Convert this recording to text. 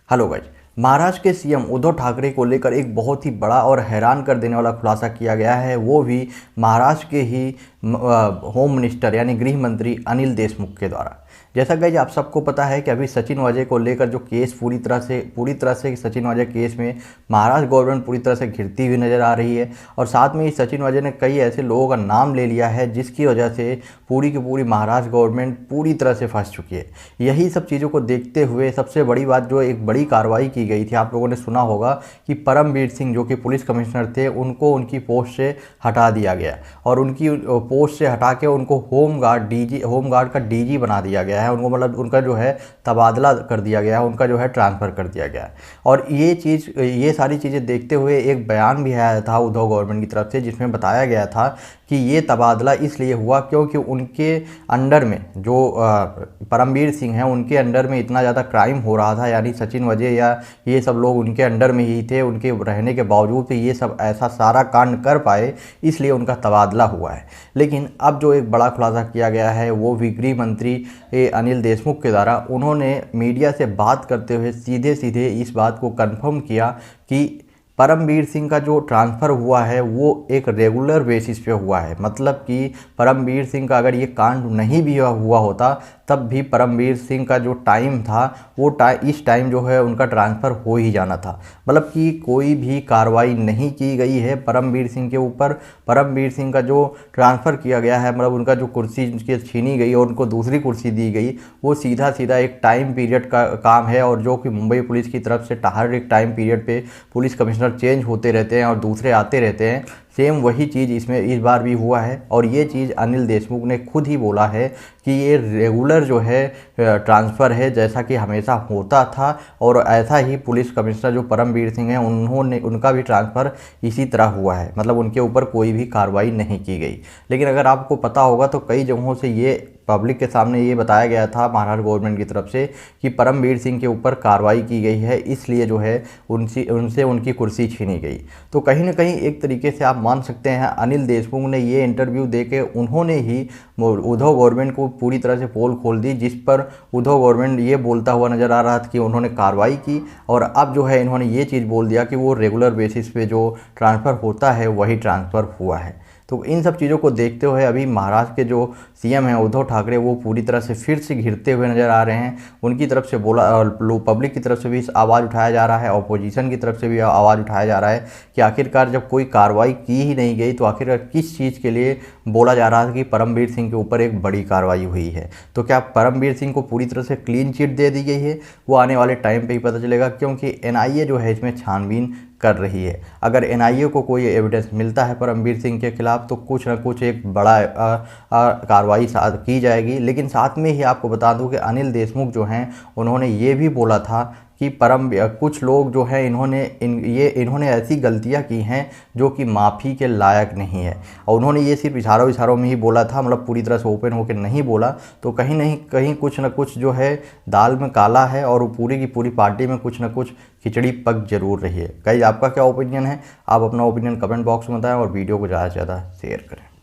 Hello guys. Maharashtra के CM Uddhav Thackeray को लेकर एक बहुत ही बड़ा और हैरान कर देने वाला खुलासा किया गया है, वो भी महाराष्ट्र के ही होम मिनिस्टर यानी गृह मंत्री अनिल देशमुख के द्वारा। जैसा गाइज आप सबको पता है कि अभी सचिन वाजे को लेकर जो केस पूरी तरह से सचिन वाजे केस में महाराष्ट्र गवर्नमेंट पूरी तरह से घिरती हुई नज़र आ रही है और साथ में ही सचिन वाजे ने कई ऐसे लोगों का नाम ले लिया है जिसकी वजह से पूरी की पूरी महाराष्ट्र गवर्नमेंट पूरी तरह से फंस चुकी है। यही सब चीज़ों को देखते हुए सबसे बड़ी बात जो एक बड़ी कार्रवाई की गई थी, आप लोगों ने सुना होगा कि परमवीर सिंह जो कि पुलिस कमिश्नर थे उनको उनकी पोस्ट से हटा दिया गया और उनकी पोस्ट से हटा के उनको होमगार्ड का डीजी बना दिया गया है। उनको मतलब उनका जो है तबादला कर दिया गया है, उनका जो है ट्रांसफ़र कर दिया गया है। और ये सारी चीज़ें देखते हुए एक बयान भी आया था उद्धव गवर्नमेंट की तरफ से जिसमें बताया गया था कि ये तबादला इसलिए हुआ क्योंकि उनके अंडर में जो परमवीर सिंह हैं उनके अंडर में इतना ज़्यादा क्राइम हो रहा था, यानी सचिन वाजे या ये सब लोग उनके अंडर में ही थे, उनके रहने के बावजूद भी ये सब ऐसा सारा कांड कर पाए, इसलिए उनका तबादला हुआ है। लेकिन अब जो एक बड़ा खुलासा किया गया है वो भी गृह मंत्री अनिल देशमुख के द्वारा, उन्होंने मीडिया से बात करते हुए सीधे सीधे इस बात को कन्फर्म किया कि परमवीर सिंह का जो ट्रांसफ़र हुआ है वो एक रेगुलर बेसिस पे हुआ है। मतलब कि परमवीर सिंह का अगर ये कांड नहीं भी हुआ होता तब भी परमवीर सिंह का जो टाइम था वो इस टाइम जो है उनका ट्रांसफ़र हो ही जाना था। मतलब कि कोई भी कार्रवाई नहीं की गई है परमवीर सिंह के ऊपर। परमवीर सिंह का जो ट्रांसफ़र किया गया है, मतलब उनका जो कुर्सी उनकी छीनी गई और उनको दूसरी कुर्सी दी गई, वो सीधा एक टाइम पीरियड का काम है और जो कि मुंबई पुलिस की तरफ से हर एक टाइम पीरियड पे पुलिस कमिश्नर चेंज होते रहते हैं और दूसरे आते रहते हैं। सेम वही चीज़ इसमें इस बार भी हुआ है और ये चीज़ अनिल देशमुख ने खुद ही बोला है कि ये रेगुलर जो है ट्रांसफ़र है, जैसा कि हमेशा होता था और ऐसा ही पुलिस कमिश्नर जो परमवीर सिंह हैं उनका भी ट्रांसफ़र इसी तरह हुआ है। मतलब उनके ऊपर कोई भी कार्रवाई नहीं की गई। लेकिन अगर आपको पता होगा तो कई जगहों से ये पब्लिक के सामने ये बताया गया था महाराष्ट्र गवर्नमेंट की तरफ से कि परमवीर सिंह के ऊपर कार्रवाई की गई है, इसलिए जो है उनसे उनकी कुर्सी छीनी गई। तो कहीं ना कहीं एक तरीके से आप मान सकते हैं अनिल देशमुख ने ये इंटरव्यू देके उन्होंने ही उद्धव गवर्नमेंट को पूरी तरह से पोल खोल दी, जिस पर उद्धव गवर्नमेंट ये बोलता हुआ नज़र आ रहा था कि उन्होंने कार्रवाई की और अब जो है इन्होंने ये चीज़ बोल दिया कि वो रेगुलर बेसिस पे जो ट्रांसफ़र होता है वही ट्रांसफ़र हुआ है। तो इन सब चीज़ों को देखते हुए अभी महाराष्ट्र के जो सीएम हैं उद्धव ठाकरे वो पूरी तरह से फिर से घिरते हुए नज़र आ रहे हैं। उनकी तरफ से पब्लिक की तरफ से भी आवाज़ उठाया जा रहा है, अपोजिशन की तरफ से भी आवाज़ उठाया जा रहा है कि आखिरकार जब कोई कार्रवाई की ही नहीं गई तो आखिरकार किस चीज़ के लिए बोला जा रहा था कि परमवीर सिंह के ऊपर एक बड़ी कार्रवाई हुई है। तो क्या परमवीर सिंह को पूरी तरह से क्लीन चिट दे दी गई है, वो आने वाले टाइम पर ही पता चलेगा, क्योंकि एनआईए जो है इसमें छानबीन कर रही है। अगर एनआईए को कोई एविडेंस मिलता है परमवीर सिंह के खिलाफ तो कुछ ना कुछ एक बड़ा कार्रवाई की जाएगी। लेकिन साथ में ही आपको बता दूं कि अनिल देशमुख जो हैं उन्होंने ये भी बोला था कि कुछ लोग जो हैं इन्होंने ऐसी गलतियां की हैं जो कि माफ़ी के लायक नहीं है। और उन्होंने ये सिर्फ इशारों में ही बोला था, मतलब पूरी तरह से ओपन होकर नहीं बोला। तो कहीं नहीं कहीं कुछ ना कुछ जो है दाल में काला है और वो पूरी की पूरी पार्टी में कुछ ना कुछ खिचड़ी पक जरूर रही है। गाइस आपका क्या ओपिनियन है? आप अपना ओपिनियन कमेंट बॉक्स में बताएं और वीडियो को ज़्यादा से ज़्यादा शेयर करें।